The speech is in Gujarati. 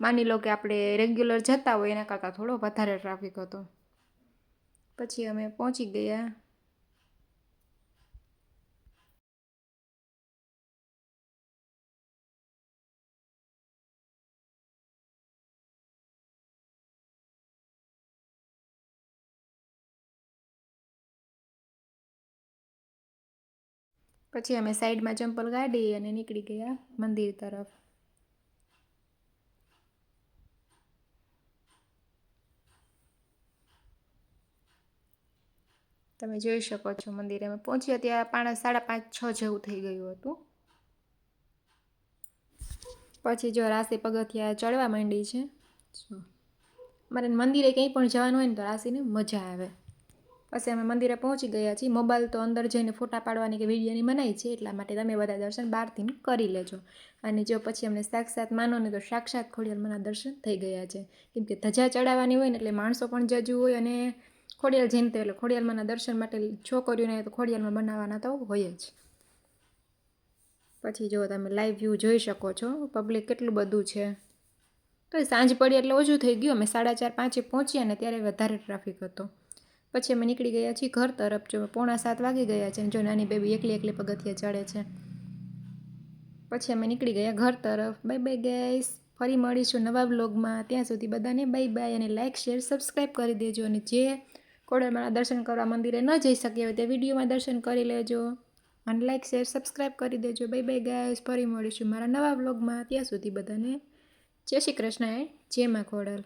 માની લો કે આપણે રેગ્યુલર જતા હોય એના કરતાં થોડો વધારે ટ્રાફિક હતો. પછી અમે પહોંચી ગયા. પછી અમે સાઈડમાં ચંપલ કાઢી અને નીકળી ગયા મંદિર તરફ. તમે જોઈ શકો છો મંદિરે અમે પહોંચ્યા ત્યાં 5:30-6 જેવું થઈ ગયું હતું. પછી જો રાશિ પગથિયા ચડવા માંડી છે. મારે મંદિરે કંઈ પણ જવાનું હોય ને તો રાશિને મજા આવે. પછી અમે મંદિરે પહોંચી ગયા છીએ. મોબાઈલ તો અંદર જઈને ફોટા પાડવાની કે વિડીયોની મનાઈ છે, એટલા માટે તમે બધા દર્શન બહારથી કરી લેજો. અને જો પછી અમને સાક્ષાત માનો ને તો સાક્ષાત ખોડિયારમાંના દર્શન થઈ ગયા છે. કેમ કે ધજા ચડાવવાની હોય ને એટલે માણસો પણ જજુ હોય, અને ખોડિયાર જયંતી એટલે ખોડિયારમાંના દર્શન માટે છોકરીઓને તો ખોડિયારમાં બનાવવાના તો હોય જ. પછી જો તમે લાઈવ વ્યૂ જોઈ શકો છો પબ્લિક કેટલું બધું છે. તો સાંજ પડી એટલે ઓછું થઈ ગયું. અમે 4:30-5 પહોંચ્યા ને ત્યારે વધારે ટ્રાફિક હતો. પછી અમે નીકળી ગયા છીએ ઘર તરફ. જો 6:45 વાગી ગયા છે. જો નાની બેબી એકલી પગથિયે ચડે છે. પછી અમે નીકળી ગયા ઘર તરફ. બાય બાય ગાઈસ, ફરી મળીશું નવા વ્લોગમાં. ત્યાં સુધી બધાને બાય બાય, અને લાઇક શેર સબસ્ક્રાઈબ કરી દેજો. અને જે ખોડિયારમાંના દર્શન કરવા મંદિરે ન જઈ શક્યા હોય તે વિડીયોમાં દર્શન કરી લેજો. અને લાઇક શેર સબસ્ક્રાઈબ કરી દેજો. બાય બાય ગાઈસ, ફરી મળીશું મારા નવા વ્લોગમાં. ત્યાં સુધી બધાને જય શ્રી કૃષ્ણ, જય મા ખોડલ.